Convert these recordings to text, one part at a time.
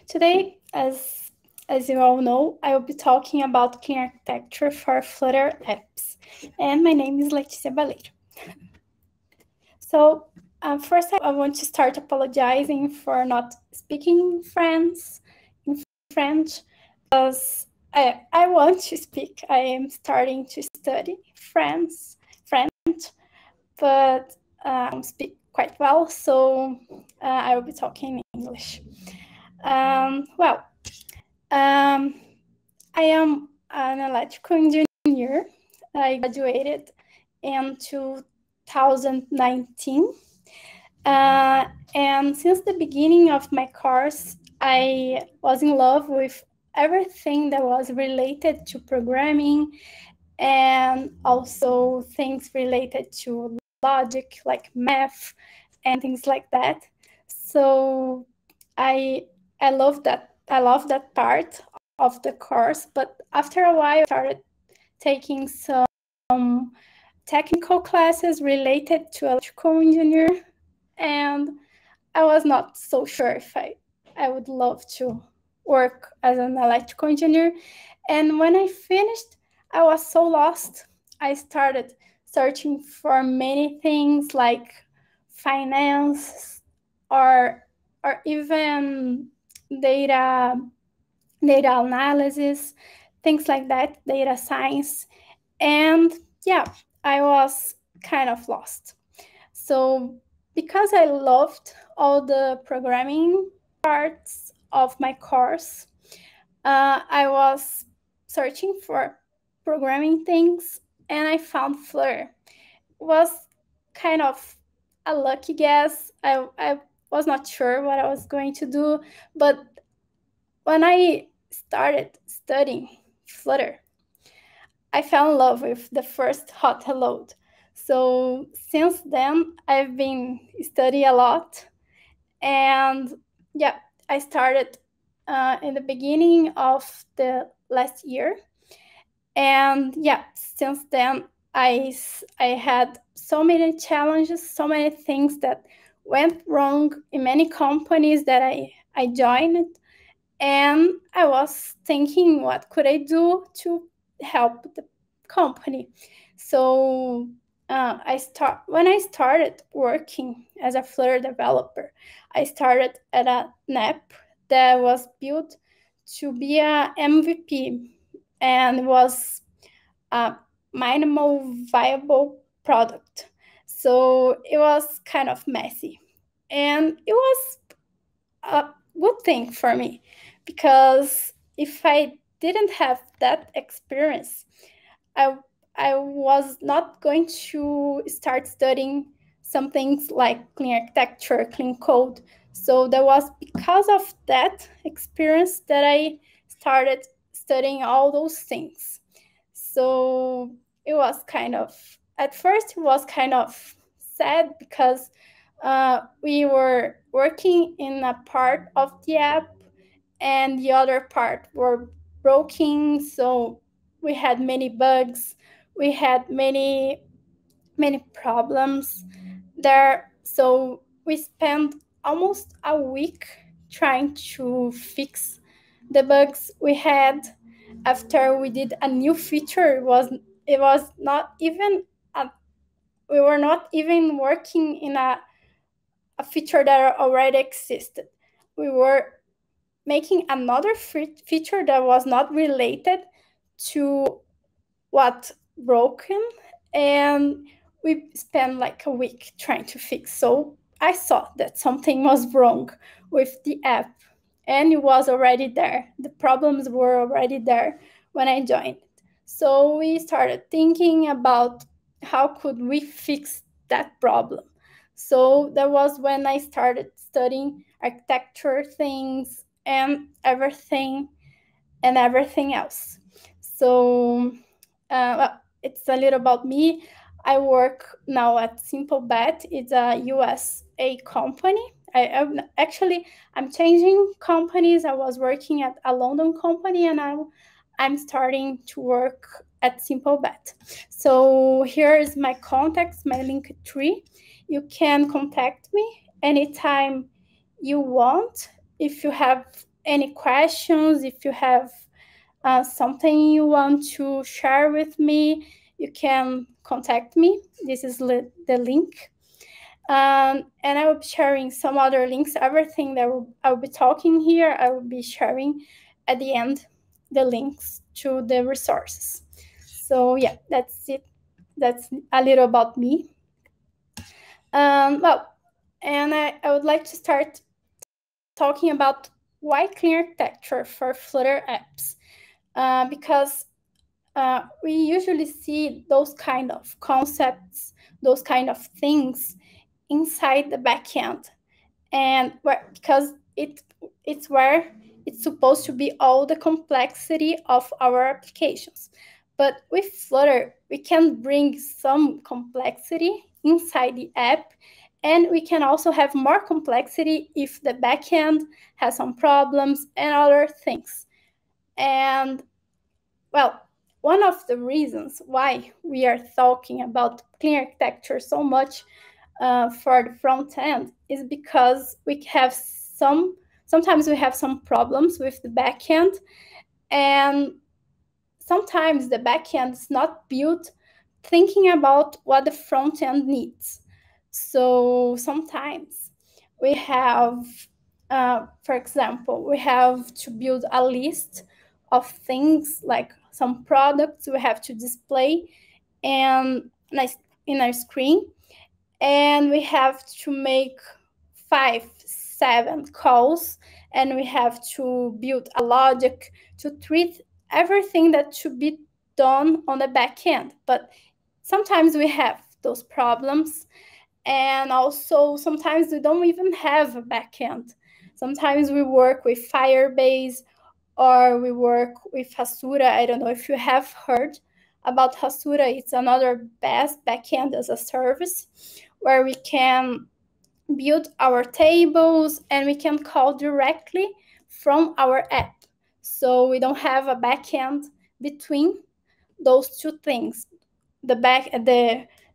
Today, as you all know, I will be talking about clean architecture for Flutter apps. And my name is Letícia Baleiro. So first, I want to start apologizing for not speaking in French, because I want to speak. I am starting to study French, but I don't speak quite well, so I will be talking in English. I am an electrical engineer. I graduated in 2019. And since the beginning of my course, I was in love with everything that was related to programming and also things related to logic, like math and things like that. So I love that part of the course, but after a while I started taking some technical classes related to electrical engineering, and I was not so sure if I would love to work as an electrical engineer. And when I finished, I was so lost. I started searching for many things like finance or even data analysis, things like that, data science. And yeah, I was kind of lost. So because I loved all the programming parts of my course, I was searching for programming things, and I found Flutter. It was kind of a lucky guess. I was not sure what I was going to do, but when I started studying Flutter, I fell in love with the first hot load. So since then, I've been studying a lot. And yeah, I started in the beginning of the last year. And yeah, since then, I had so many challenges, so many things that went wrong in many companies that I joined. And I was thinking, what could I do to help the company? So when I started working as a Flutter developer, I started at an app that was built to be a MVP and was a minimal viable product. So it was kind of messy, and it was a good thing for me, because if I didn't have that experience, I was not going to start studying some things like clean architecture, clean code. So that was because of that experience that I started studying all those things. So it was at first it was kind of sad, because we were working in a part of the app and the other part were broken. So we had many bugs, we had many problems there. So we spent almost a week trying to fix the bugs we had. After we did a new feature, it was not even we were not even working in a feature that already existed. We were making another feature that was not related to what broken, and we spent like a week trying to fix. So I saw that something was wrong with the app, and it was already there. The problems were already there when I joined. So we started thinking about how could we fix that problem. So that was when I started studying architecture things and everything else. So it's a little about me. I work now at SimpleBet. It's a USA company. I'm changing companies. I was working at a London company, and now I'm starting to work at SimpleBet. So here is my contacts, my link tree. You can contact me anytime you want. If you have any questions, if you have something you want to share with me, you can contact me. This is the link. And I will be sharing some other links. Everything that I will be talking here, I will be sharing at the end the links to the resources. So yeah, that's it. That's a little about me. Well, and I would like to start talking about why clean architecture for Flutter apps, because we usually see those kind of concepts, those kind of things inside the backend, and because it's where it's supposed to be all the complexity of our applications. But with Flutter, we can bring some complexity inside the app, and we can also have more complexity if the backend has some problems and other things. And well, one of the reasons why we are talking about clean architecture so much for the front end is because we have sometimes we have some problems with the backend, and sometimes the backend is not built thinking about what the front end needs. So sometimes we have, for example, we have to build a list of things like some products we have to display and in our screen, and we have to make 5-7 calls, and we have to build a logic to treat everything that should be done on the back end. But sometimes we have those problems, and also sometimes we don't even have a backend. Sometimes we work with Firebase or we work with Hasura. I don't know if you have heard about Hasura. It's another best backend as a service where we can build our tables and we can call directly from our app. So we don't have a backend between those two things. The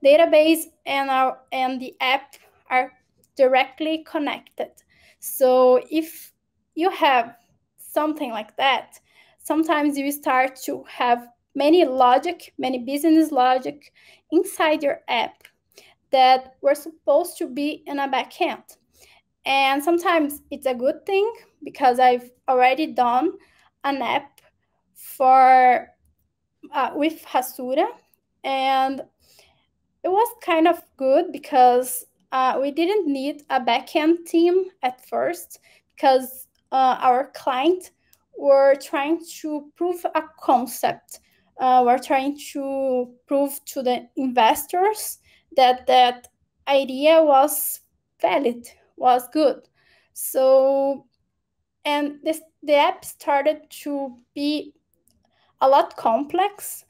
database and the app are directly connected. So if you have something like that, sometimes you start to have many business logic inside your app that were supposed to be in a backend. And sometimes it's a good thing because I've already done an app for with Hasura, and it was kind of good because we didn't need a backend team at first, because our client were trying to prove a concept. We're trying to prove to the investors that that idea was valid, was good. So, and the app started to be a lot complex,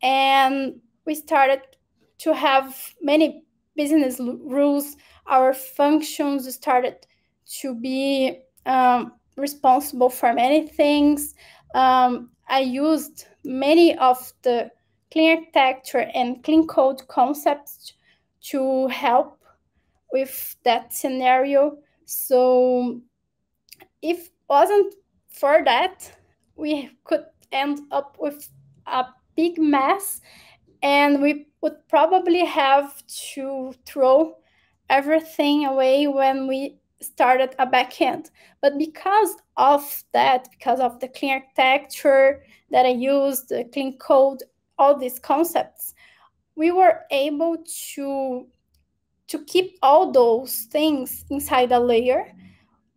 and we started to have many business rules. Our functions started to be responsible for many things. I used many of the clean architecture and clean code concepts to help with that scenario. So if it wasn't for that, we could end up with a big mess, and we would probably have to throw everything away when we started a backend. But because of that, because of the clean architecture that I used, the clean code, all these concepts, we were able to keep all those things inside a layer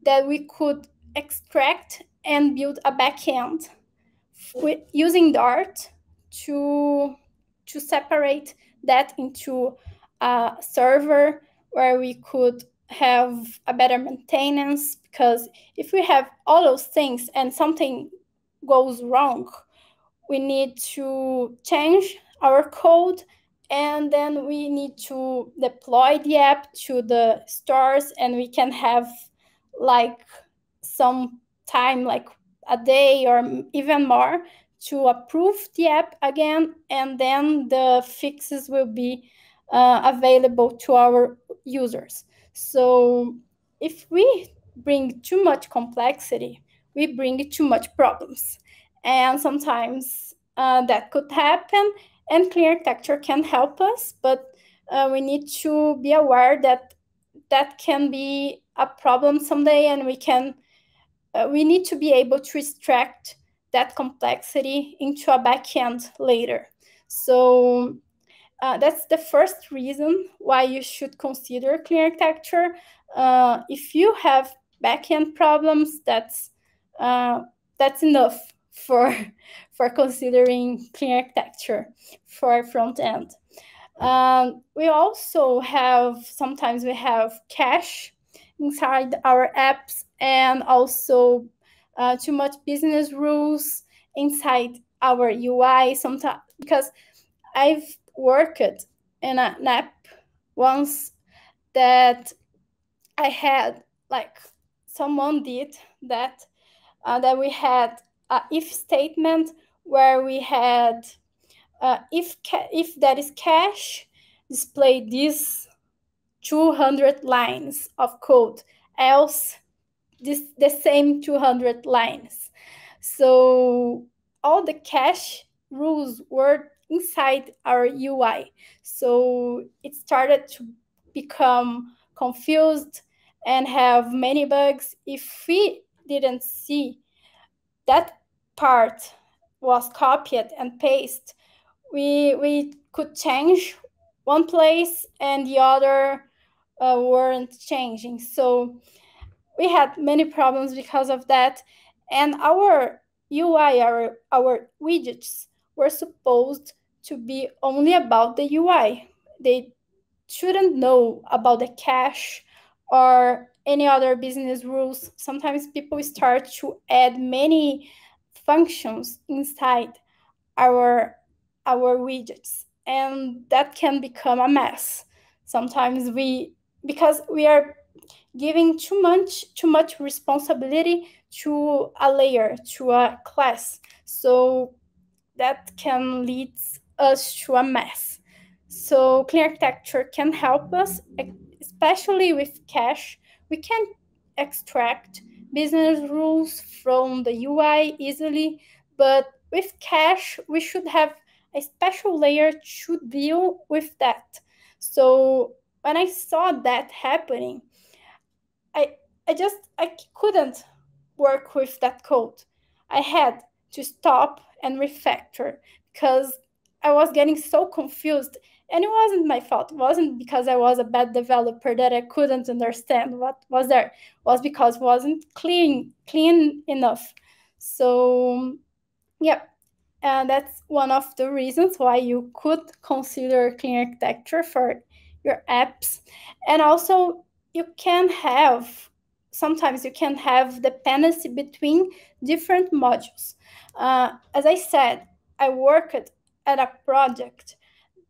that we could extract and build a backend using Dart to separate that into a server where we could have a better maintenance. Because if we have all those things and something goes wrong, we need to change our code, and then we need to deploy the app to the stores, and we can have like some time, like a day or even more, to approve the app again, and then the fixes will be available to our users. So if we bring too much complexity, we bring too much problems. And sometimes that could happen, and clean architecture can help us, but we need to be aware that that can be a problem someday, and we need to be able to extract that complexity into a backend later. So that's the first reason why you should consider clean architecture. If you have backend problems, that's enough for considering clean architecture for front end. We also sometimes we have cache inside our apps, and also too much business rules inside our UI sometimes, because I've worked in an app once that I had, like, someone did that we had a if statement where we had if that is cache, display these 200 lines of code, else the same 200 lines. So all the cache rules were inside our UI. So it started to become confused and have many bugs. If we didn't see that part was copied and pasted, we could change one place and the other weren't changing. So we had many problems because of that. And our UI, our widgets were supposed to be only about the UI. They shouldn't know about the cache or any other business rules. Sometimes people start to add many functions inside our widgets, and that can become a mess. Sometimes because we are giving too much responsibility to a layer, to a class. So that can lead us to a mess. So clean architecture can help us, especially with cache. We can extract business rules from the UI easily, but with cache, we should have a special layer to deal with that. So when I saw that happening, I couldn't work with that code. I had to stop and refactor because I was getting so confused, and it wasn't my fault. It wasn't because I was a bad developer that I couldn't understand what was there. It was because it wasn't clean enough. So yeah, and that's one of the reasons why you could consider clean architecture for your apps. And also sometimes you can have dependency between different modules. As I said, I worked at a project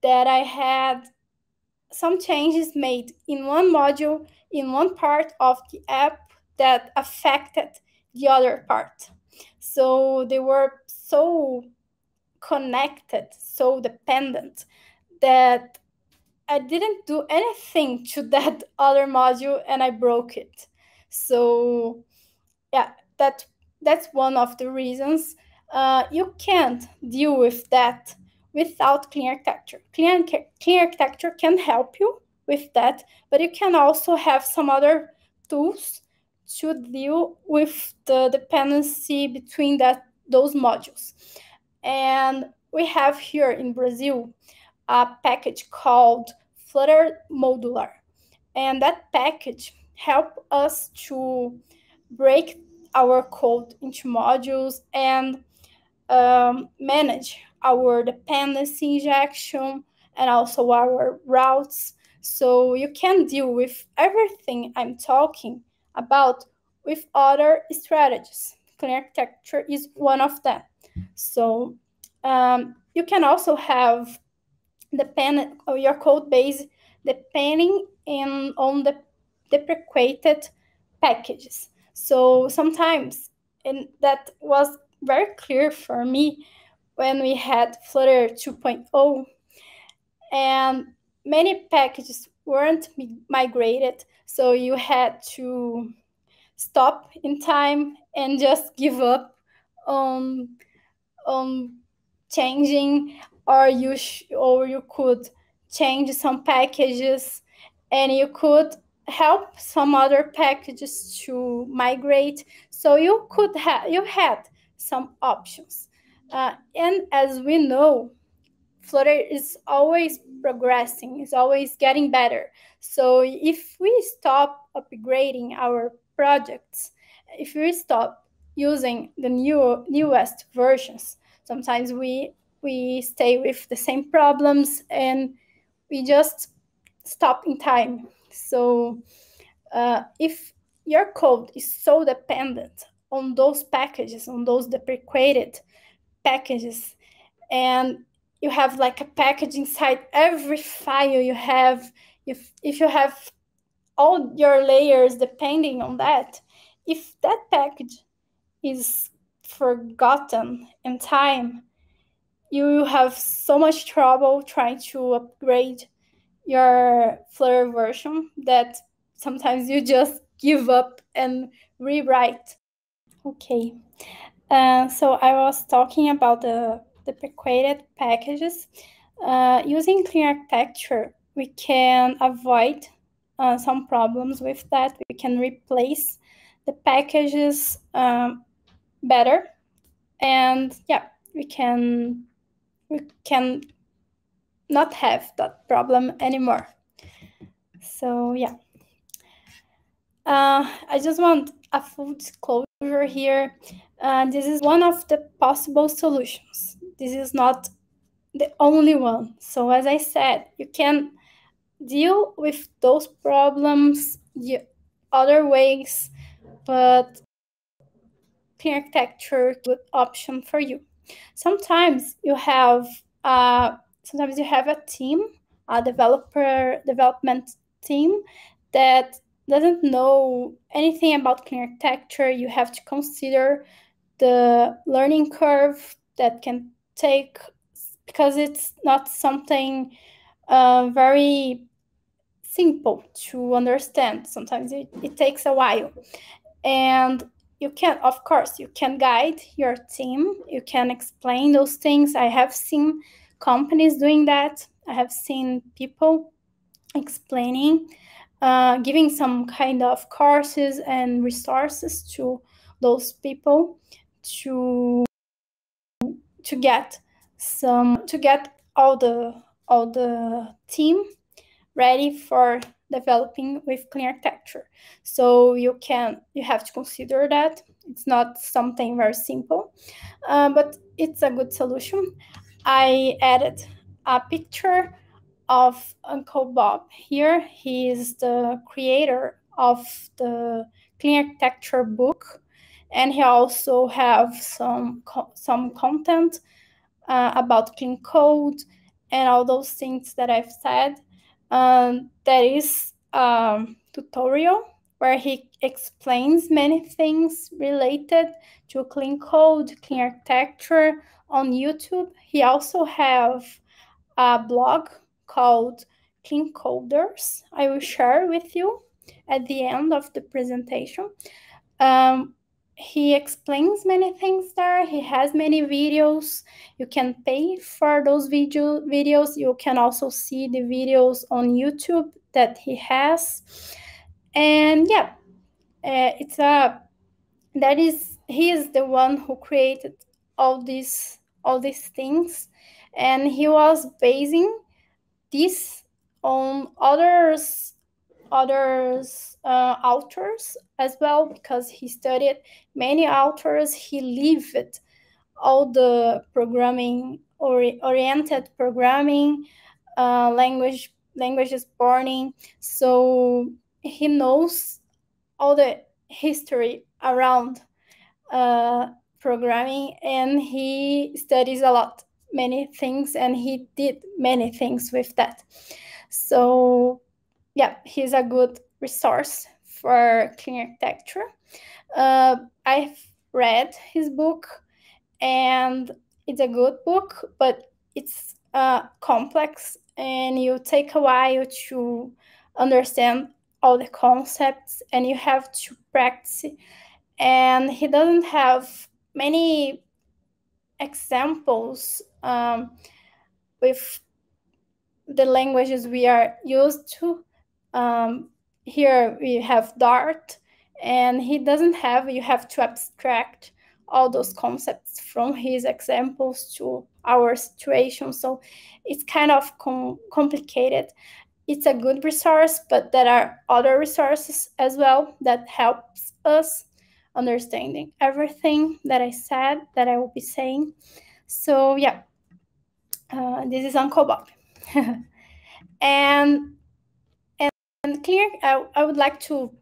that I had some changes made in one module, in one part of the app, that affected the other part. So they were so connected, so dependent, that I didn't do anything to that other module and I broke it. So yeah, that's one of the reasons you can't deal with that without clean architecture. Clean architecture can help you with that, but you can also have some other tools to deal with the dependency between those modules. And we have here in Brazil a package called Flutter Modular. And that package helps us to break our code into modules and manage our dependency injection and also our routes. So you can deal with everything I'm talking about with other strategies. Clean architecture is one of them. So you can also have your code base depending on the deprecated packages. So sometimes, and that was very clear for me when we had Flutter 2.0, and many packages weren't migrated, so you had to stop in time and just give up on changing, or you could change some packages, and you could help some other packages to migrate. So you had some options, and as we know, Flutter is always progressing, is always getting better. So if we stop upgrading our projects, if we stop using the newest versions, sometimes we stay with the same problems and we just stop in time. So if your code is so dependent on those packages, on those deprecated packages, and you have like a package inside every file you have, if you have all your layers depending on that, if that package is forgotten in time, you have so much trouble trying to upgrade your Flutter version that sometimes you just give up and rewrite. Okay, so I was talking about the deprecated packages. Using clean architecture, we can avoid some problems with that. We can replace the packages better, and yeah, we can not have that problem anymore. So yeah, I just want a full disclosure here. This is one of the possible solutions. This is not the only one. So as I said, you can deal with those problems other ways, but clean architecture is a good option for you. Sometimes you have a team, a development team that doesn't know anything about clean architecture. You have to consider the learning curve that can take, because it's not something very simple to understand. Sometimes it takes a while. And you can, of course, you can guide your team. You can explain those things. I have seen companies doing that. I have seen people explaining, giving some kind of courses and resources to those people to get all the team ready for developing with clean architecture. So you have to consider that it's not something very simple, but it's a good solution. I added a picture of Uncle Bob here. He is the creator of the clean architecture book, and he also have some content about clean code and all those things that I've said. There is a tutorial where he explains many things related to clean code, clean architecture on YouTube. He also have a blog called Clean Coders. I will share with you at the end of the presentation. He explains many things there. He has many videos. You can pay for those videos. You can also see the videos on YouTube that he has. And yeah, he is the one who created all these things, and he was basing this on others authors as well, because he studied many authors. He lived all the programming oriented programming languages learning. So he knows all the history around programming, and he studies many things, and he did many things with that. So yeah, he's a good resource for clean architecture. I've read his book, and it's a good book, but it's complex, and you take a while to understand all the concepts, and you have to practice. And he doesn't have many examples with the languages we are used to. Here we have Dart, and he doesn't have, you have to abstract all those concepts from his examples to our situation. So it's kind of complicated. It's a good resource, but there are other resources as well that helps us understanding everything that I said, that I will be saying. So yeah, this is Uncle Bob. and clean, I would like to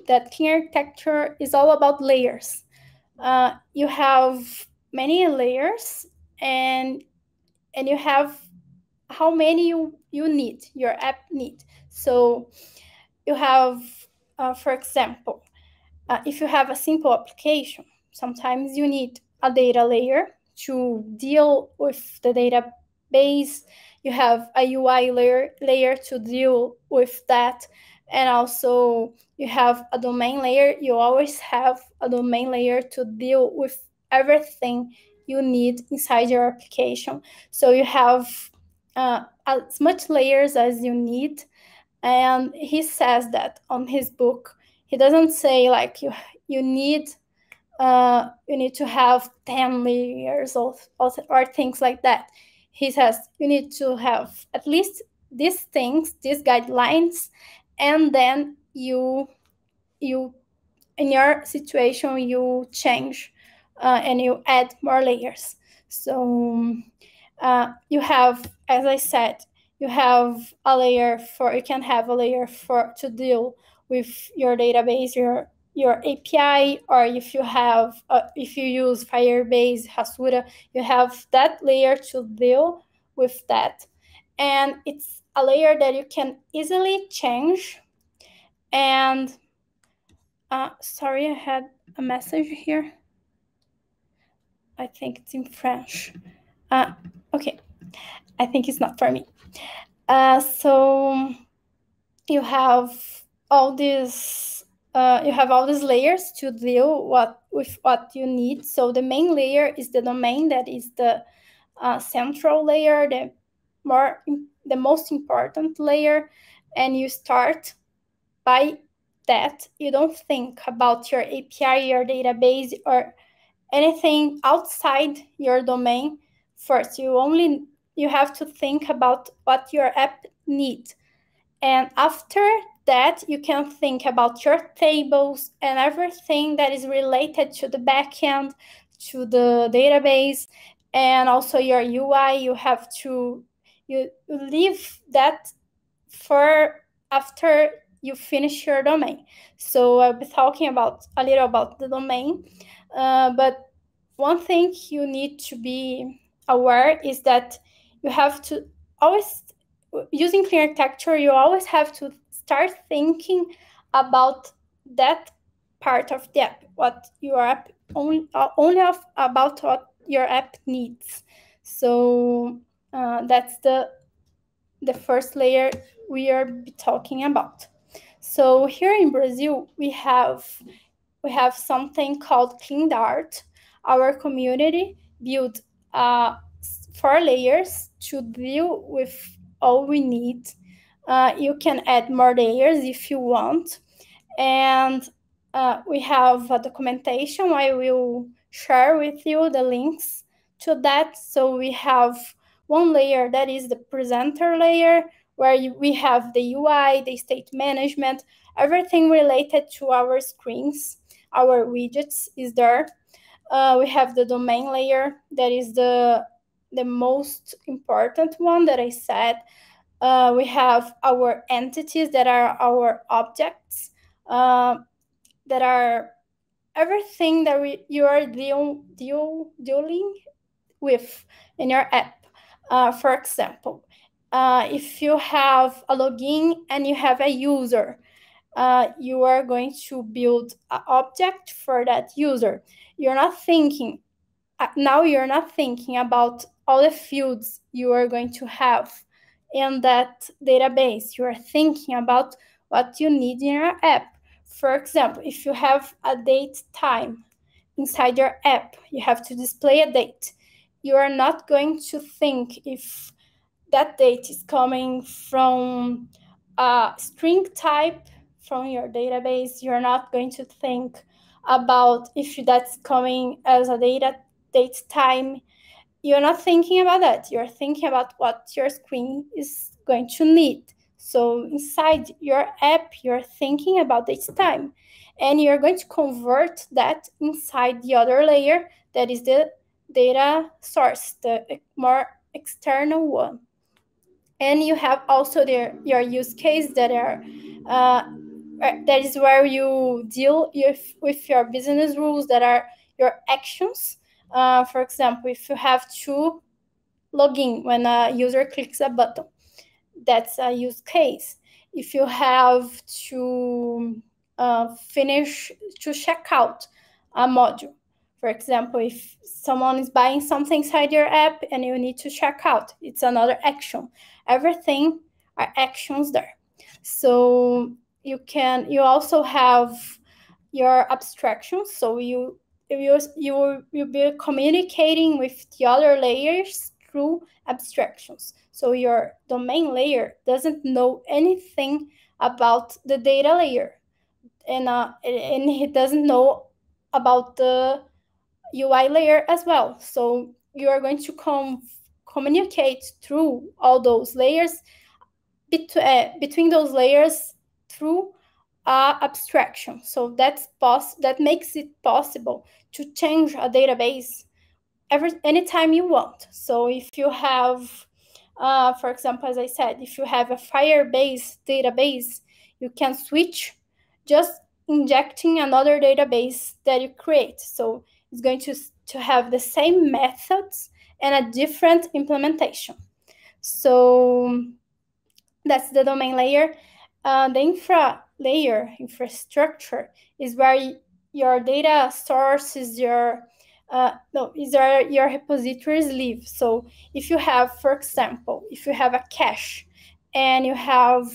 that clean architecture is all about layers. You have many layers, and you have how many you need, your app need. So you have, for example, if you have a simple application, sometimes you need a data layer to deal with the database. You have a UI layer to deal with that. And also you have a domain layer. You always have a domain layer to deal with everything you need inside your application. So you have as much layers as you need. And he says that on his book. He doesn't say like you need to have 10 layers or things like that. He says you need to have at least these things, these guidelines, and then you in your situation you change and you add more layers. So you have, as I said, you have a layer for, you can have a layer for to deal with your database, your API, or if you have if you use Firebase, Hasura, you have that layer to deal with that. And it's a layer that you can easily change. And sorry, I had a message here. I think it's in French. Okay, I think it's not for me. So you have all these layers to deal with what you need. So the main layer is the domain, that is the central layer, the most important layer, and you start by that. You don't think about your API, your database, or anything outside your domain first. You have to think about what your app needs. And after that, you can think about your tables and everything that is related to the backend, to the database, and also your UI. You have to leave that for after you finish your domain. So I'll be talking a little about the domain, but one thing you need to be aware is that you have to always, using clean architecture, you always have to start thinking about that part of the app, what your app only about what your app needs. So that's the first layer we are talking about. So here in Brazil, we have something called Clean Dart. Our community built 4 layers to deal with all we need. You can add more layers if you want. And we have a documentation. I will share with you the links to that. So we have one layer that is the presenter layer, where we have the UI, the state management, everything related to our screens, our widgets is there. We have the domain layer, that is the most important one that I said. We have our entities, that are our objects, that are everything that you are dealing with in your app. For example, if you have a login and you have a user, you are going to build an object for that user. You're not thinking about all the fields you are going to have in that database. You are thinking about what you need in your app. For example, if you have a date time inside your app, you have to display a date. You are not going to think if that date is coming from a string type from your database. You're not going to think about if that's coming as a date time. You're not thinking about that. You're thinking about what your screen is going to need. So inside your app, you're thinking about date time, and you're going to convert that inside the other layer that is the data source, the more external one. And you have also your use case that is where you deal with your business rules, that are your actions. For example, if you have to log in when a user clicks a button, that's a use case. If you have to check out a module, for example, if someone is buying something inside your app and you need to check out, it's another action. Everything are actions there. So you also have your abstractions. So you will be communicating with the other layers through abstractions. So your domain layer doesn't know anything about the data layer, and it doesn't know about the UI layer as well. So you are going to communicate through all those layers, between those layers, through abstraction. So that makes it possible to change a database anytime you want. So if you have, for example, as I said, if you have a Firebase database, you can switch just injecting another database that you create. So it's going to have the same methods and a different implementation. So that's the domain layer. The infrastructure, is where your data sources, your repositories live. So if you have, for example, if you have a cache and you have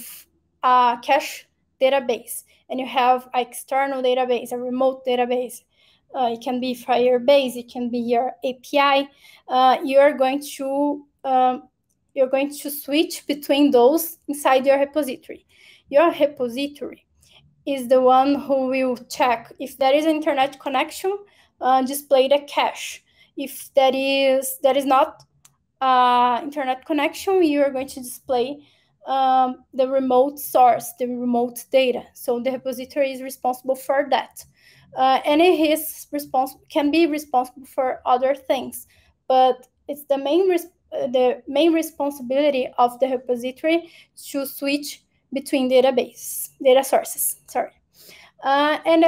a cache database and you have an external database, a remote database, it can be Firebase, it can be your API, you're going to switch between those inside your repository. Your repository is the one who will check if there is an internet connection, display the cache. If that is not internet connection, you are going to display the remote source, the remote data. So the repository is responsible for that. And it can be responsible for other things, but it's the main responsibility of the repository to switch between data sources. And the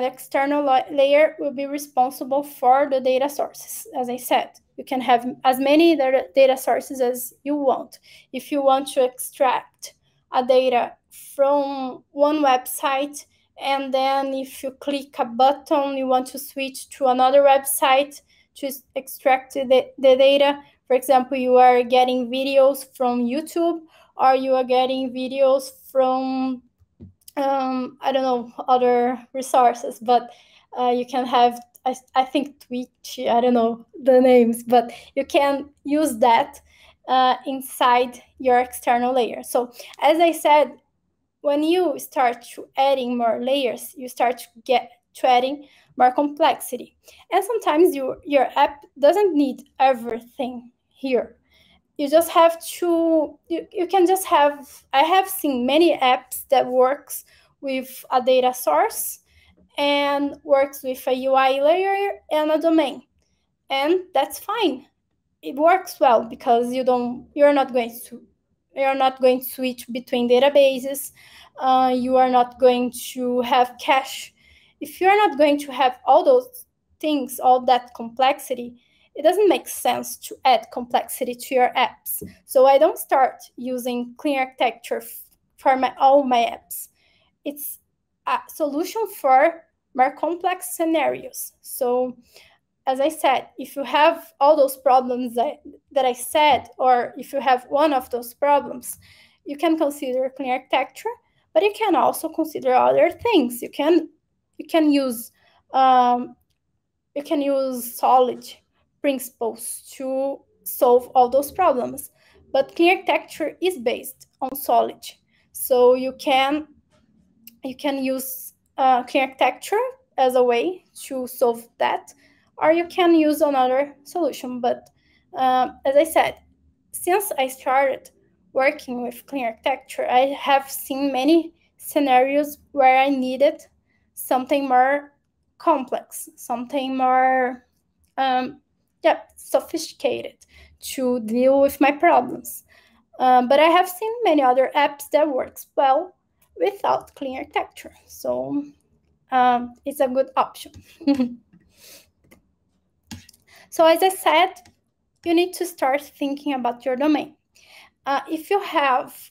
external layer will be responsible for the data sources. As I said, you can have as many data sources as you want. If you want to extract a data from one website, and then if you click a button, you want to switch to another website to extract the data. For example, you are getting videos from YouTube, or you are getting videos from I don't know, other resources, but you can have, I think Twitch, I don't know the names, but you can use that inside your external layer. So as I said, when you start to adding more layers, you start to adding more complexity. And sometimes your app doesn't need everything here. You just have to, you can just have, I have seen many apps that works with a data source and works with a UI layer and a domain. And that's fine. It works well because you're not going to switch between databases. You are not going to have cache. If you're not going to have all those things, all that complexity, it doesn't make sense to add complexity to your apps. So I don't start using clean architecture for all my apps. It's a solution for more complex scenarios. So as I said, if you have all those problems that I said, or if you have one of those problems, you can consider clean architecture, but you can also consider other things. You can use solid principles to solve all those problems. But clean architecture is based on solid, so you can use clean architecture as a way to solve that, or you can use another solution. But as I said, since I started working with clean architecture, I have seen many scenarios where I needed something more complex, something more sophisticated to deal with my problems. But I have seen many other apps that works well without clean architecture. So it's a good option. So as I said, you need to start thinking about your domain. If you have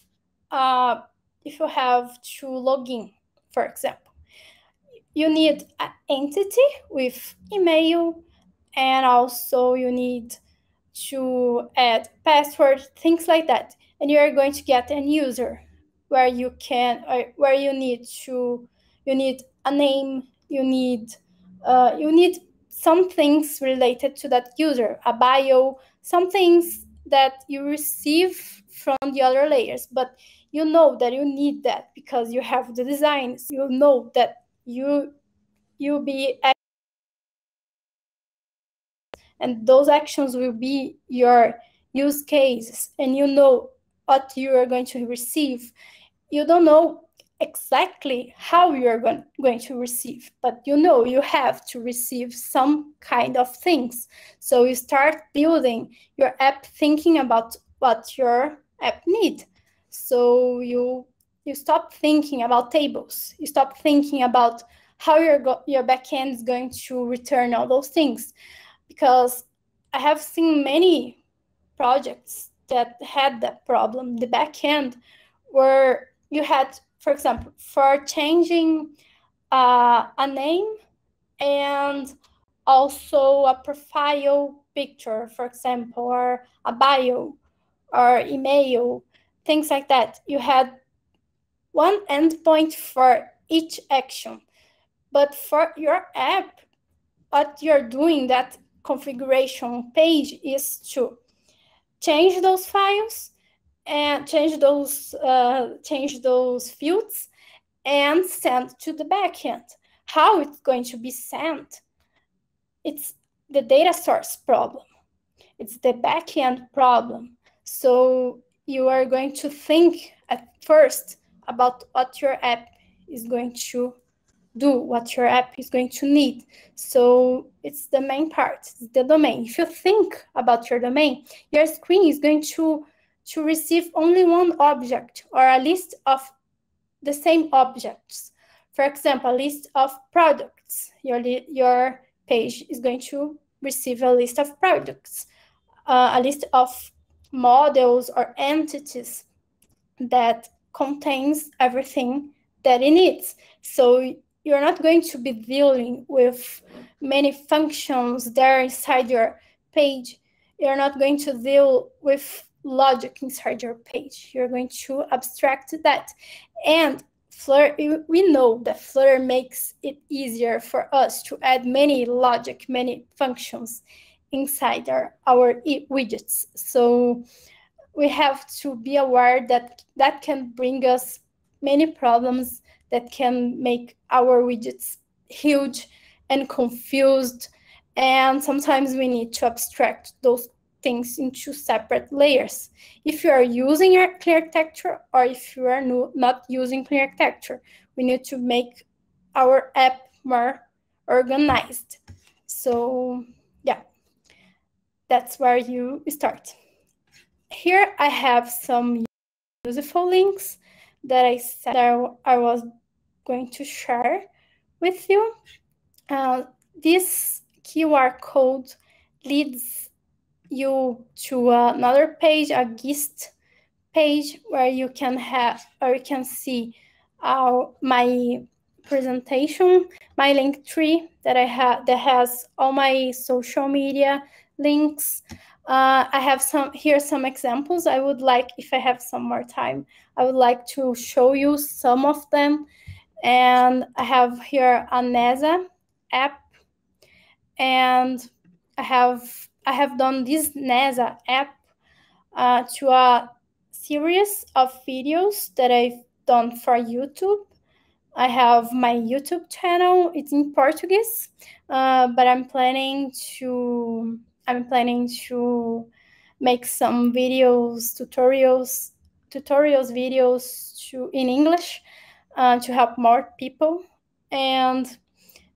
to log in, for example, you need an entity with email, and also you need to add password, things like that. And you are going to get an user where you need a name, you need some things related to that user, a bio, some things that you receive from the other layers, but you know that you need that because you have the designs. You know that you'll be, and those actions will be your use cases, and you know what you are going to receive. You don't know exactly how you are going to receive, but you know you have to receive some kind of things. So you start building your app thinking about what your app needs. So you stop thinking about tables. You stop thinking about how your backend is going to return all those things. Because I have seen many projects that had that problem, the backend, where you had, for example, for changing a name and also a profile picture, for example, or a bio or email, things like that. You had one endpoint for each action. But for your app, what you're doing, that configuration page, is to change those files and change those fields and send to the backend. How it's going to be sent, it's the data source problem. It's the backend problem. So you are going to think at first about what your app is going to do, what your app is going to need. So it's the main part, it's the domain. If you think about your domain, your screen is going to receive only one object or a list of the same objects. For example, a list of products. Your page is going to receive a list of products, a list of models or entities that contains everything that it needs. So you're not going to be dealing with many functions there inside your page. You're not going to deal with logic inside your page. You're going to abstract that. And Flutter, we know that Flutter makes it easier for us to add many logic, many functions inside our widgets. So we have to be aware that that can bring us many problems, that can make our widgets huge and confused. And sometimes we need to abstract those things into separate layers. If you are using your clean architecture, or if you are not using clean architecture, we need to make our app more organized. So yeah, that's where you start. Here I have some useful links that I said I was going to share with you. This QR code leads you to another page, a GIST page, where you can see my presentation, my link tree that I have that has all my social media links. I have some examples. I would like, if I have some more time, I would like to show you some of them. And I have here a NASA app, and I have done this NASA app to a series of videos that I've done for YouTube. I have my YouTube channel. It's in Portuguese, but I'm planning to make some tutorials videos in English to help more people and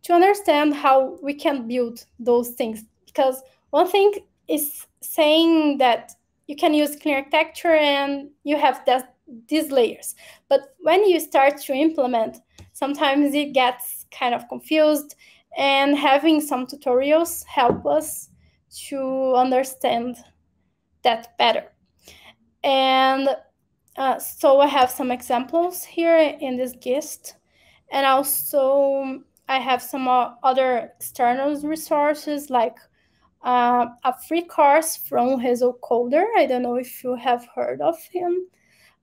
to understand how we can build those things. Because one thing is saying that you can use clean architecture and you have these layers, but when you start to implement, sometimes it gets kind of confused, and having some tutorials help us to understand that better. And so I have some examples here in this gist, and also I have some other external resources, like a free course from Hazel Coder. I don't know if you have heard of him,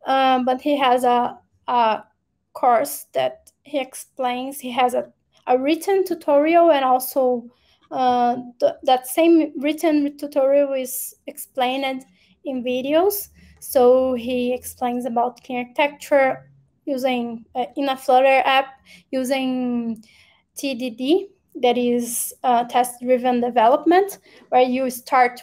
but he has a course that he explains. He has a written tutorial, and also that same written tutorial is explained in videos. So he explains about clean architecture using in a Flutter app using TDD, that is test-driven development, where you start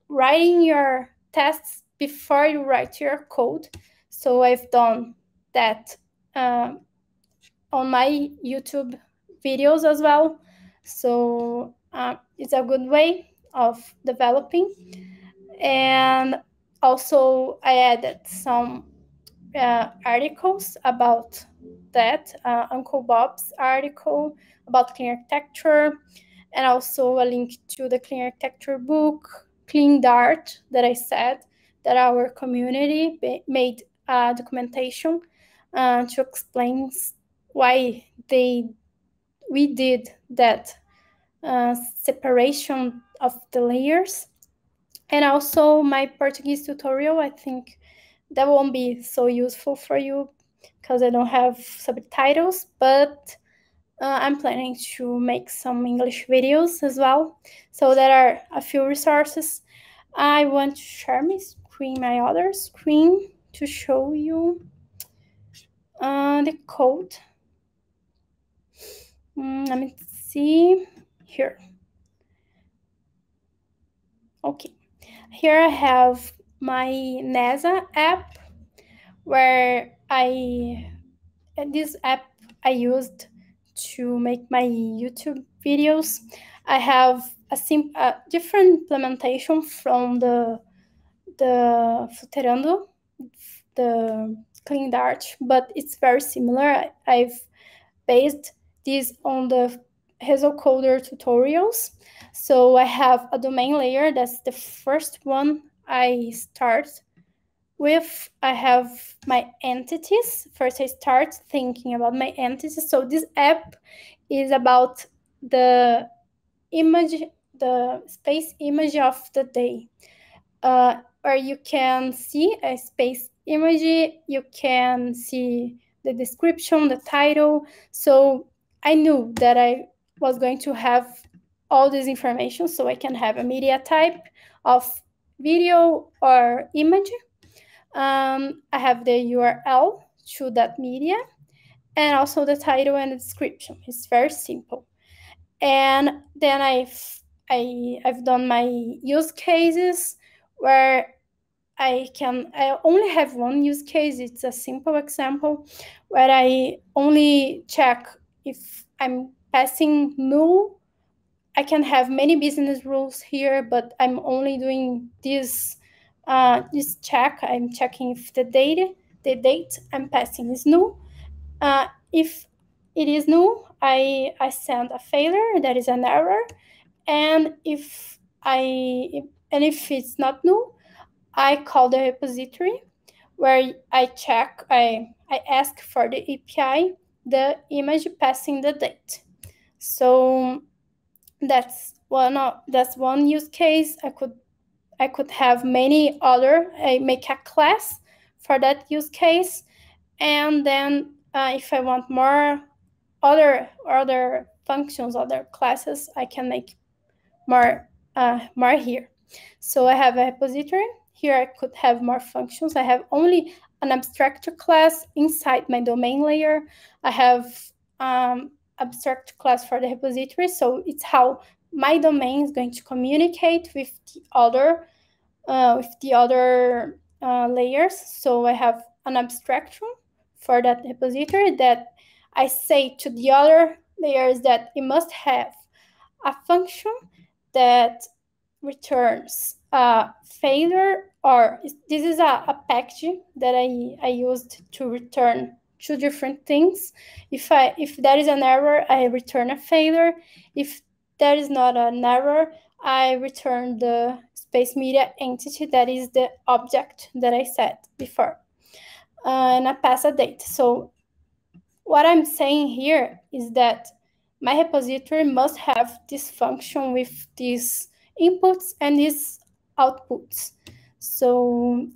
writing your tests before you write your code. So I've done that on my YouTube videos as well. So it's a good way of developing. And also I added some articles about that, Uncle Bob's article about clean architecture, and also a link to the clean architecture book, Clean Dart, that I said, that our community made documentation to explain why we did that separation of the layers. And also my Portuguese tutorial. I think that won't be so useful for you because I don't have subtitles, but I'm planning to make some English videos as well. So there are a few resources. I want to share my other screen to show you the code. Let me see here. Okay, here I have my NASA app, where this app I used to make my YouTube videos. I have a different implementation from the Flutterando, the Clean Dart, but it's very similar. I've based this on the Hazel Coder tutorials. So I have a domain layer. That's the first one I start with. I have my entities. First, I start thinking about my entities. So this app is about the image, the space image of the day, where you can see a space image, you can see the description, the title. So I knew that I was going to have all this information, so I can have a media type of video or image. I have the URL to that media, and also the title and the description. It's very simple. And then I've done my use cases, where I only have one use case. It's a simple example where I only check if I'm passing null. I can have many business rules here, but I'm only doing this check. I'm checking if the date I'm passing is null. If it is null, I send a failure, that is an error. And if it's not null, I call the repository, where I check, I ask for the API, the image passing the date. So that's one use case. I could have many other, I make a class for that use case. And then if I want more other functions, other classes, I can make more here. So I have a repository. Here I could have more functions. I have only an abstract class inside my domain layer. I have abstract class for the repository. So it's how my domain is going to communicate with the other layers. So I have an abstraction for that repository that I say to the other layers that it must have a function that returns failure, or this is a package that I used to return two different things. If there is an error, I return a failure. If there is not an error, I return the space media entity, that is the object that I said before, and I pass a date. So what I'm saying here is that my repository must have this function with these inputs and these outputs. So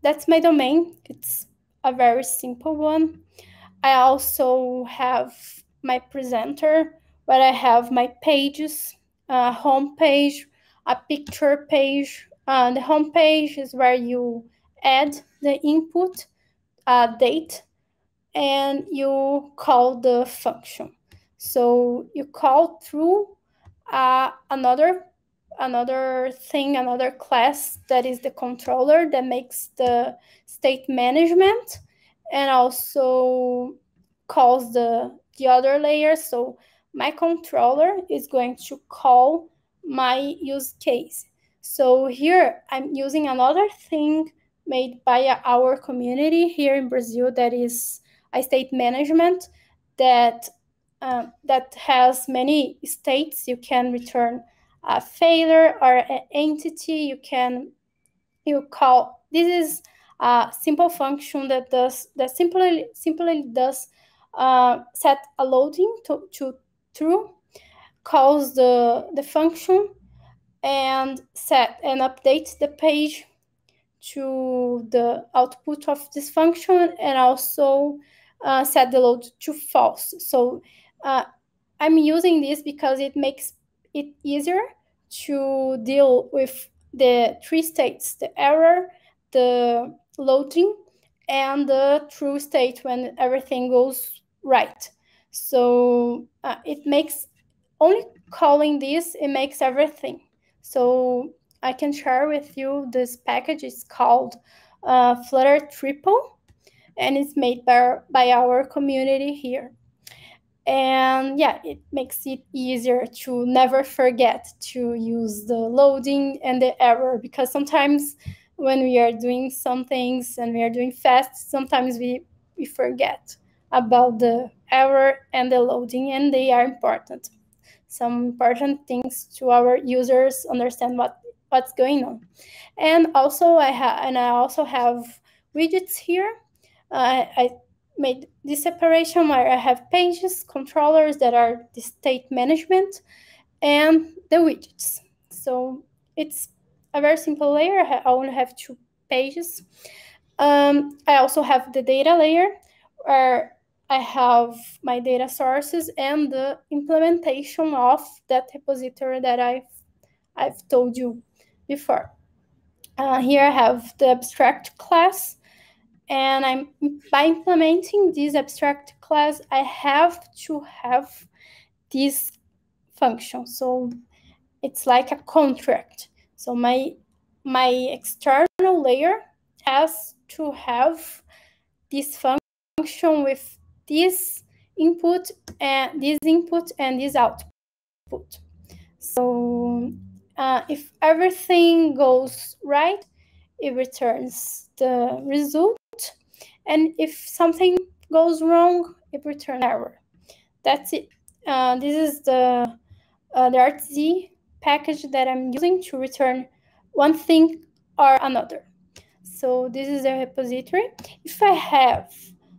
that's my domain. It's a very simple one. I also have my presenter, where I have my pages, home page, a picture page. The home page is where you add the input, date, and you call the function. So you call through another thing, another class that is the controller that makes the state management, and also calls the other layer. So my controller is going to call my use case. So here I'm using another thing made by our community here in Brazil, that is a state management that has many states. You can return a failure or an entity. You call, this is a simple function that simply does set a loading to true, calls the function, and set and updates the page to the output of this function, and also set the load to false. So I'm using this because it makes it easier to deal with the three states: the error, the loading, and the true state when everything goes right. So it makes, only calling this, it makes everything. So I can share with you this package. It's called Flutter Triple, and it's made by our community here. And yeah, it makes it easier to never forget to use the loading and the error, because sometimes when we are doing some things and we are doing fast, sometimes we forget about the error and the loading, and they are important. Some important things to our users understand what's going on. And also I also have widgets here. I made this separation where I have pages, controllers that are the state management, and the widgets. So it's a very simple layer. I only have 2 pages. I also have the data layer, where I have my data sources and the implementation of that repository that I've told you before. Here I have the abstract class, and by implementing this abstract class, I have to have this function. So it's like a contract. So my external layer has to have this function with this input and this output. So if everything goes right, it returns the result, and if something goes wrong, it returns error. That's it. This is the RTZ package that I'm using to return one thing or another. So this is the repository. If I have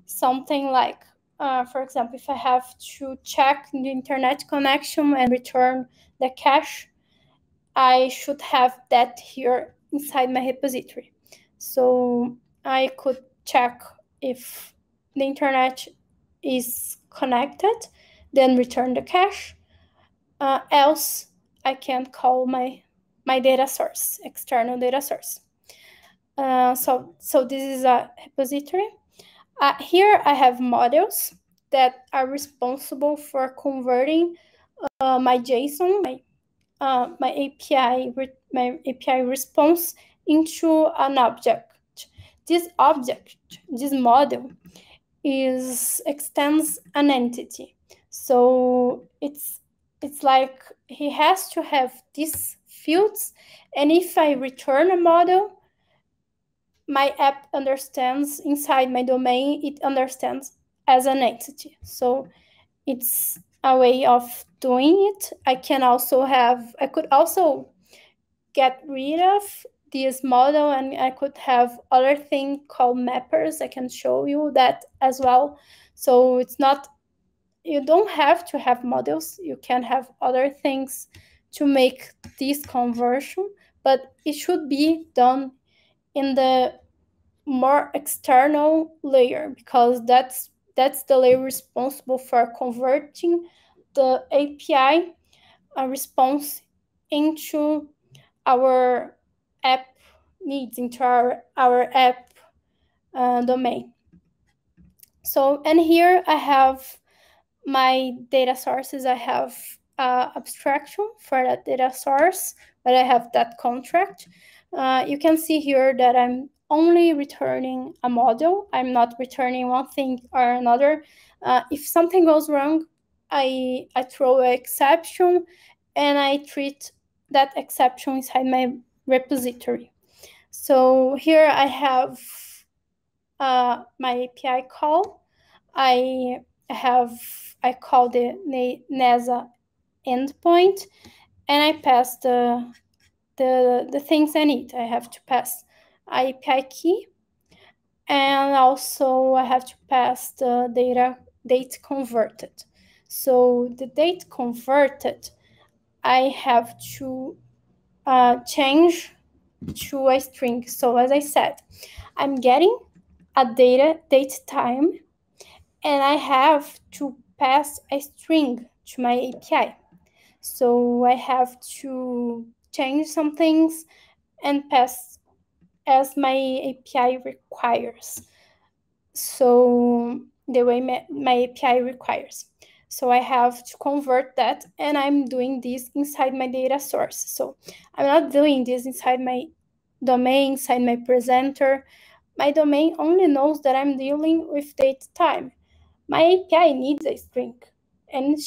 something like, for example, if I have to check the internet connection and return the cache, I should have that here inside my repository. So I could check if the internet is connected, then return the cache. Else, I can call my data source, external data source. So this is a repository. Here I have models that are responsible for converting my JSON, my API response into an object. This object, this model, extends an entity. So it's like he has to have these fields, and if I return a model, my app understands inside my domain, it understands as an entity. So it's a way of doing it. I could also get rid of this model, and I could have other thing called mappers. I can show you that as well. So it's not, you don't have to have models. You can have other things to make this conversion, but it should be done in the more external layer, because that's the layer responsible for converting the API response into our app needs, into our app domain. So, and here I have my data sources. I have abstraction for that data source, but I have that contract. You can see here that I'm only returning a model. I'm not returning one thing or another. If something goes wrong, I throw an exception, and I treat that exception inside my repository. So here I have my API call. I call the NASA endpoint, and I pass the things I need. I have to pass API key, and also I have to pass the date converted. So the date converted, I have to change to a string. So as I said, I'm getting a date time, and I have to pass a string to my API. So I have to change some things and pass as my API requires. So the way my API requires. So I have to convert that, and I'm doing this inside my data source. So I'm not doing this inside my domain, inside my presenter. My domain only knows that I'm dealing with date time. My API needs a string, and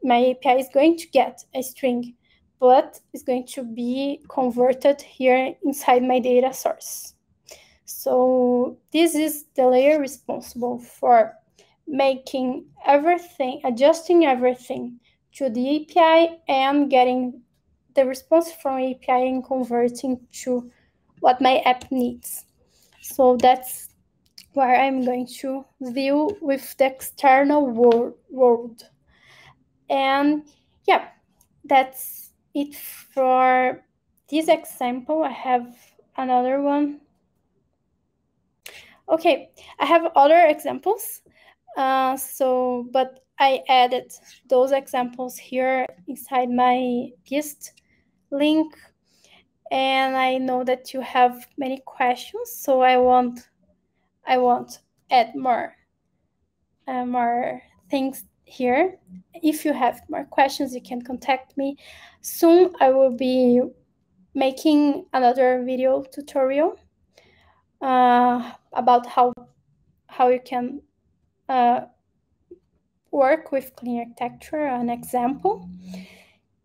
my API is going to get a string, but it's going to be converted here inside my data source. So this is the layer responsible for making everything, adjusting everything to the API, and getting the response from API and converting to what my app needs. So that's where I'm going to deal with the external world. And yeah, that's it for this example. I have another one. Okay, I have other examples. But I added those examples here inside my Gist link, and I know that you have many questions, so I won't add more things here. If you have more questions, you can contact me. Soon I will be making another video tutorial about how you can work with clean architecture, an example.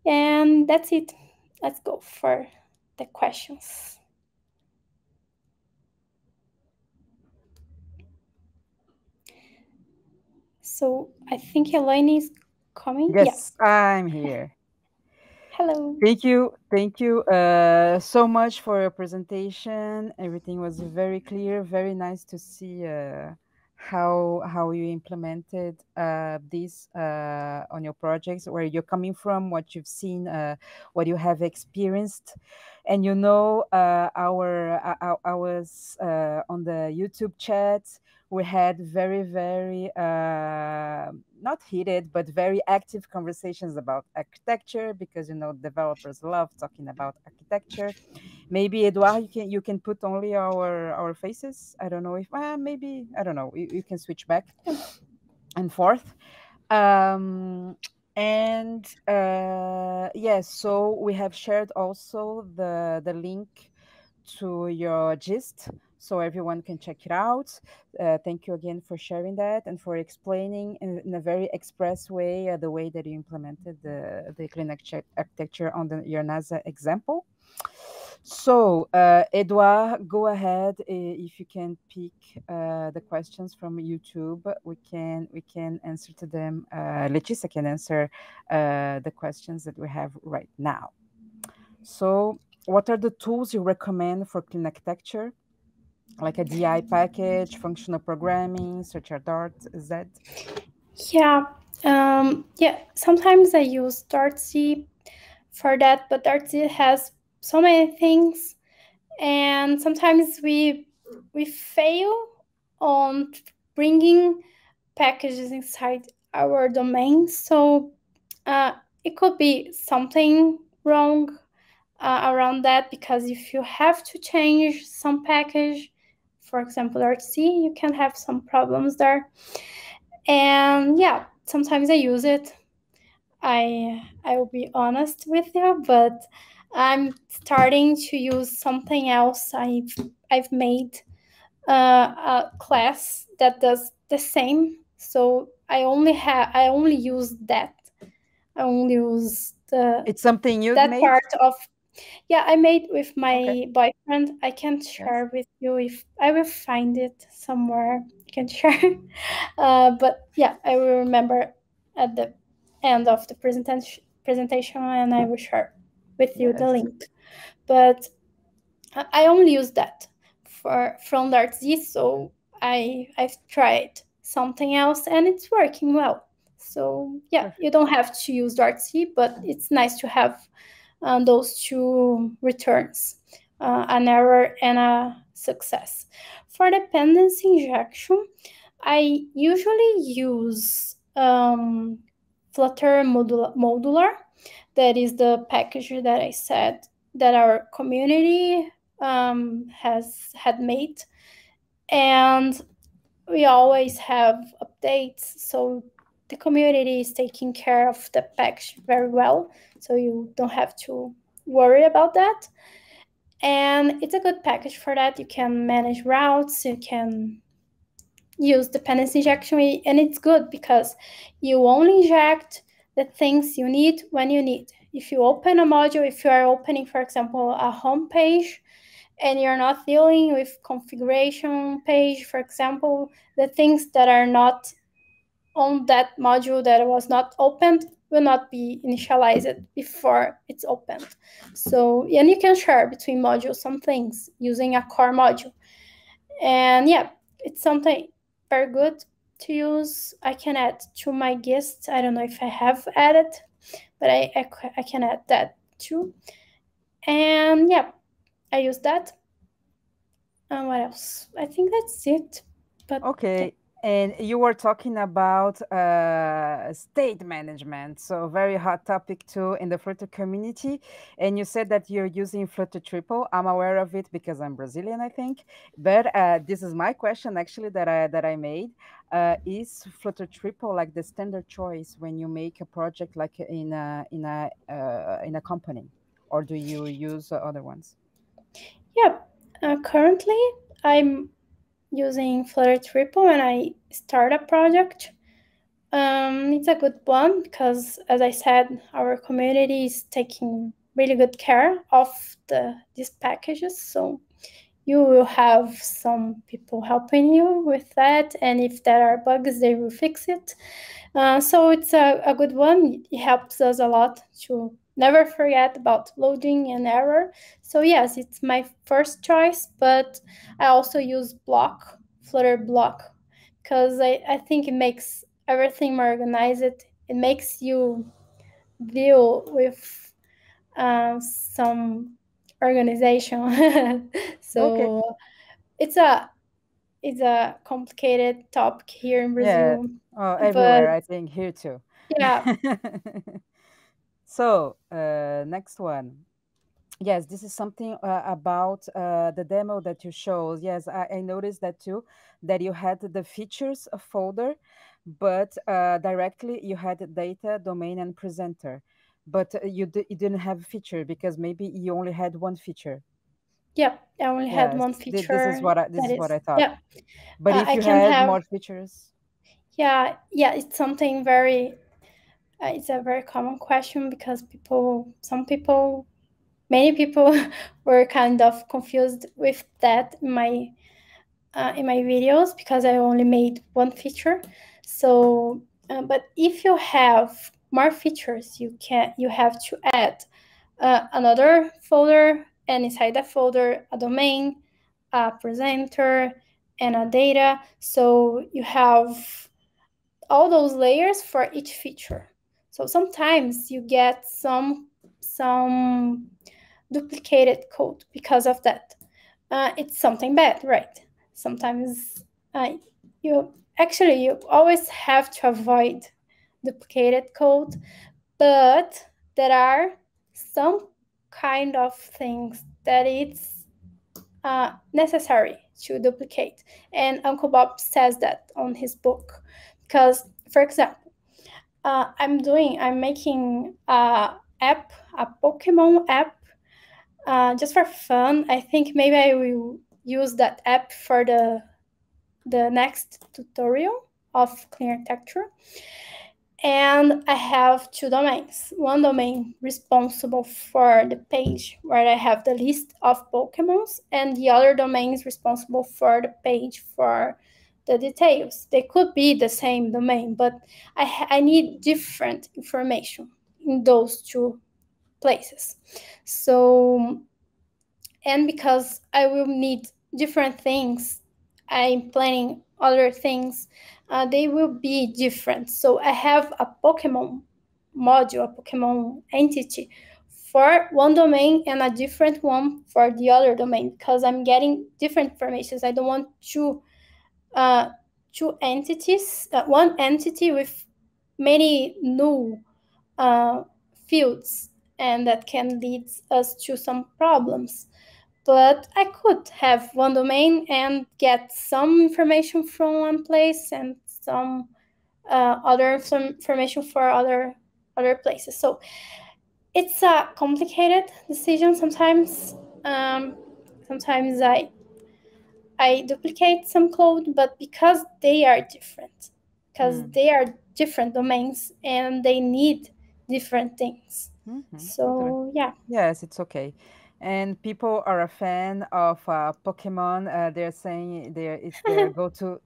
And that's it. Let's go for the questions. So I think Elaine is coming. Yes, yeah. I'm here. Hello. Thank you so much for your presentation. Everything was very clear, very nice to see how you implemented this on your projects, where you're coming from, what you've seen, what you have experienced. And I was on the YouTube chat. We had very, very not heated, but very active conversations about architecture, because developers love talking about architecture. Maybe Edouard, you can put only our faces. I don't know if maybe I don't know. You can switch back and forth. Um, and yes, so we have shared also the link to your gist, so everyone can check it out. Thank you again for sharing that and for explaining in a very express way the way that you implemented the clean architecture on your NASA example. So, Edouard, go ahead. If you can pick the questions from YouTube, we can answer to them. Leticia can answer the questions that we have right now. So, what are the tools you recommend for clean architecture, like a DI package, functional programming, such as Dart, Z? Yeah, yeah. Sometimes I use Dartsy for that, but Dartsy has so many things, and sometimes we fail on bringing packages inside our domain. So it could be something wrong around that, because if you have to change some package, for example Dartsy, you can have some problems there. And yeah, sometimes I use it. I will be honest with you, but I'm starting to use something else. I've made a class that does the same. So I only use that. I only use the It's something you'd that made? part of. Yeah, I made with Okay. my boyfriend. I can Yes. share with you if I will find it somewhere. I can share. But yeah, I will remember at the end of the presentation, and I will share with you the Yes. link. But I only use that for from Dartsy, so I've tried something else and it's working well. So yeah, you Perfect. don't have to use Dartsy, but it's nice to have those two returns, an error and a success. For dependency injection, I usually use Flutter Modular. That is the package that I said that our community has had made, and we always have updates. So the community is taking care of the package very well, so you don't have to worry about that. And it's a good package for that. You can manage routes, you can use dependency injection, and it's good because you only inject the things you need when you need. If you open a module, if you are opening, for example, a home page, and you're not dealing with configuration page, for example, the things that are not on that module that was not opened will not be initialized before it's opened. So, and you can share between modules some things using a core module. And yeah, it's something very good to use. I can add to my guests. I don't know if I have added, but I can add that too. And yeah, I use that. And what else? I think that's it. But yeah. Okay. And you were talking about state management, so very hot topic too in the Flutter community. And you said that you're using Flutter Triple. I'm aware of it because I'm Brazilian, I think. But this is my question actually that I made. Is Flutter Triple like the standard choice when you make a project like in a company, or do you use other ones? Yeah. Currently, I'm using Flutter Triple when I start a project. It's a good one because, as I said, our community is taking really good care of these packages. So you will have some people helping you with that, and if there are bugs, they will fix it. So it's a good one. It helps us a lot to never forget about loading and error. So yes, it's my first choice, but I also use Block, Flutter Block, because I think it makes everything more organized. It makes you deal with some organization. Okay. So it's a complicated topic here in Yeah. Brazil, Oh, but everywhere, I think here too. yeah, So, next one. Yes, this is something about the demo that you showed. Yes, I noticed that too, that you had the features folder, but directly you had data, domain, and presenter. But you didn't have feature because maybe you only had one feature. yeah, I only had Yes, one this is feature. this That is what is, I thought. yeah, But if I you can had have, more features, yeah, it's something very, it's a very common question because many people were kind of confused with that in my videos because I only made one feature. So, but if you have more features, you have to add another folder, and inside that folder, a domain, a presenter, and a data. So you have all those layers for each feature. So sometimes you get some duplicated code because of that. It's something bad, right? Sometimes you always have to avoid duplicated code, but there are some kind of things that it's necessary to duplicate, and Uncle Bob says that on his book. Because, for example, I'm making a Pokemon app just for fun. I think maybe I will use that app for the next tutorial of clean architecture. And I have two domains. One domain responsible for the page where I have the list of Pokemons, and the other domain is responsible for the page for the details. They could be the same domain, but I need different information in those two places. So, and because I will need different things, I'm planning other things, they will be different. So I have a Pokemon module, a Pokemon entity for one domain and a different one for the other domain because I'm getting different informations. I don't want uh, two entities, one entity with many new uh, fields, and that can lead us to some problems. But I could have one domain and get some information from one place and some some information for other places. So it's a complicated decision sometimes. Um, Sometimes I duplicate some code, but because mm, they are different domains and they need different things. totally. So yeah. Yes, it's okay. And people are a fan of Pokemon. They're saying it's their go-to.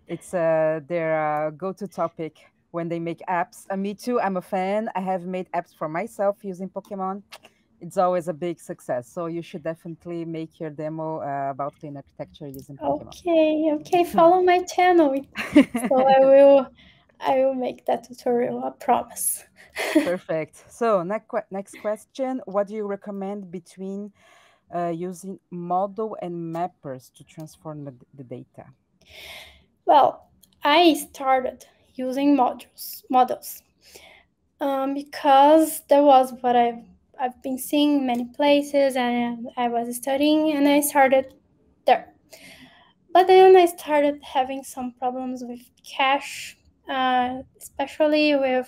It's their go-to topic when they make apps. Me too. I'm a fan. I have made apps for myself using Pokemon. It's always a big success. So you should definitely make your demo about clean architecture using Pokemon. Okay, follow my channel. So I will make that tutorial, I promise. Perfect. So next question: what do you recommend between using model and mappers to transform the data? Well, I started using models, because that was what I've been seeing many places, and I was studying, and I started there. But then I started having some problems with cache, especially with,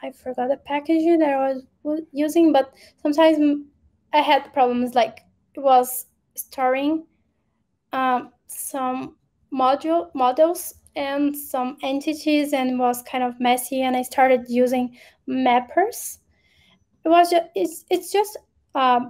I forgot the packaging that I was using, but sometimes I had problems like it was storing some models and some entities, and was kind of messy, and I started using mappers. It's just a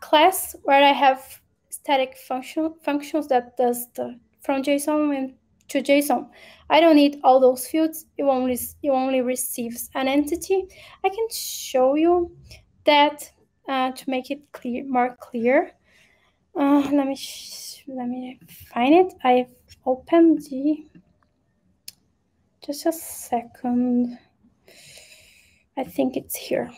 class where I have static functions that does the from JSON and to JSON. I don't need all those fields. You only receives an entity. I can show you that to make it more clear. Let me find it. I open just a second. I think it's here.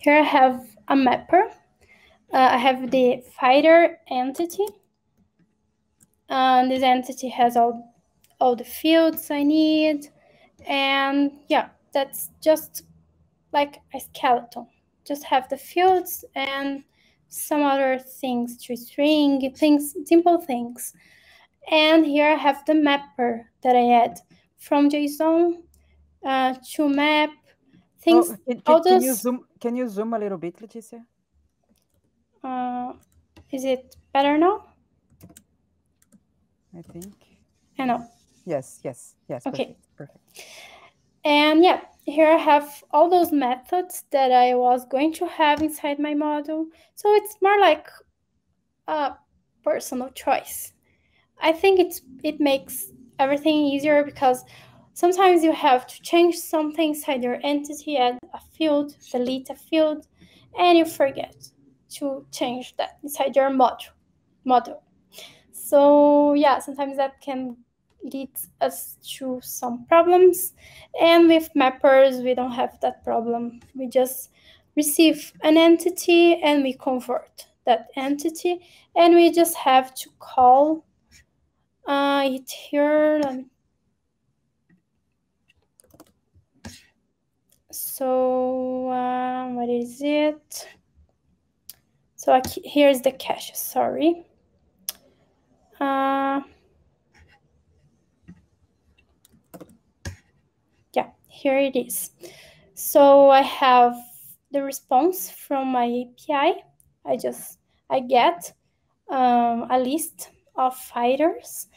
Here I have a mapper. I have the fighter entity. This entity has all the fields I need. And yeah, that's just like a skeleton. Just have the fields and some other things to string, things, simple things. And here I have the mapper that I add from JSON to map things. Can you zoom a little bit, Leticia? Is it better now? I think. I know. Yes. Okay. Perfect. And yeah, here I have all those methods that I was going to have inside my model. So it's more like a personal choice. I think it makes everything easier because sometimes you have to change something inside your entity, add a field, delete a field, and you forget to change that inside your model. So yeah, sometimes that can lead us to some problems. And with mappers, we don't have that problem. We just receive an entity and we convert that entity, and we just have to call it here. So what is it? So here's the cache. Sorry. Yeah, here it is. So I have the response from my API. I get a list of fighters,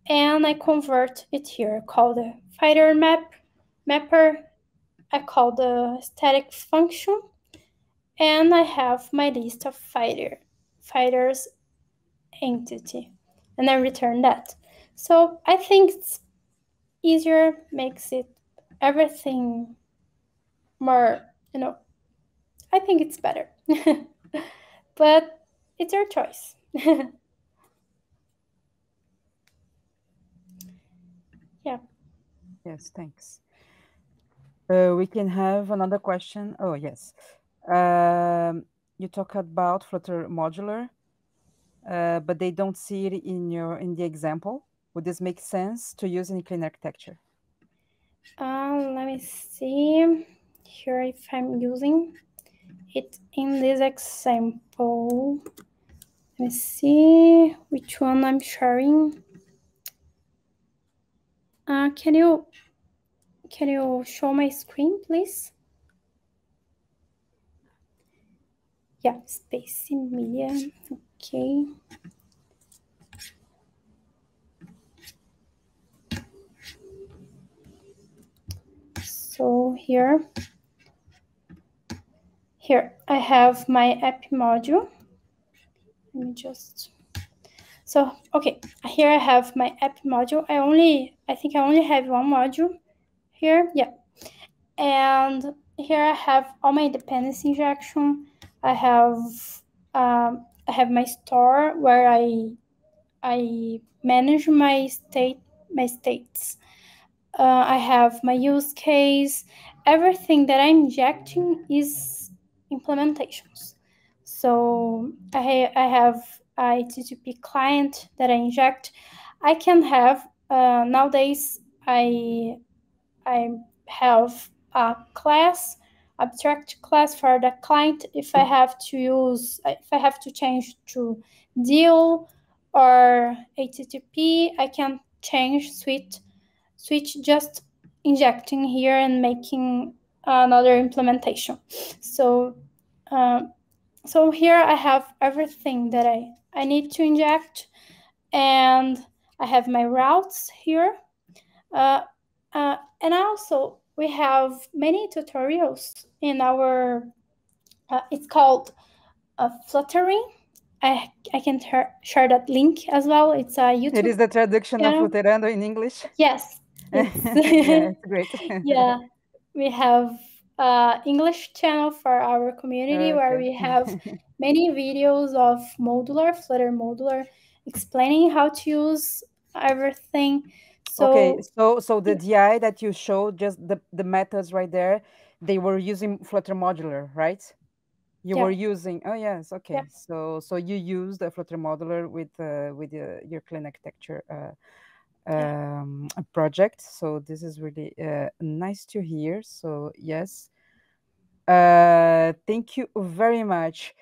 and I convert it here. I call the fighter mapper. I call the static function, and I have my list of fighters entity, and I return that. So I think it's easier, makes it everything more, I think it's better. But it's your choice. Yeah. Yes, thanks. We can have another question. Oh, yes. You talk about Flutter Modular, but they don't see it in the example. Would this make sense to use in clean architecture? Let me see here if I'm using it in this example. Let me see which one I'm sharing. Can you show my screen, please? Yeah, space media. Okay. So here I have my app module. Let me just. So okay, here I have my app module. I think I only have one module here. Yeah. And here I have all my dependency injection. I have my store where I manage my states. I have my use case. Everything that I'm injecting is implementations. So I have a HTTP client that I inject. I can have nowadays I have a class, abstract class for the client. If I have to change to deal or HTTP, I can switch just injecting here and making another implementation. So here I have everything that I need to inject, and I have my routes here. And also we have many tutorials in our, it's called fluttering. I can share that link as well. It's a It YouTube is the traduction of channel. Flutterando in English. Yes, it's Yeah, it's great. yeah. We have English channel for our community where Okay. we have many videos of modular, Flutter modular, explaining how to use everything. Okay, So so the DI that you showed, just the methods right there, they were using Flutter Modular, right? You were yeah, using, oh yes, yeah, okay. So you used the Flutter Modular with your clean architecture yeah. project. So this is really nice to hear. So yes, thank you very much.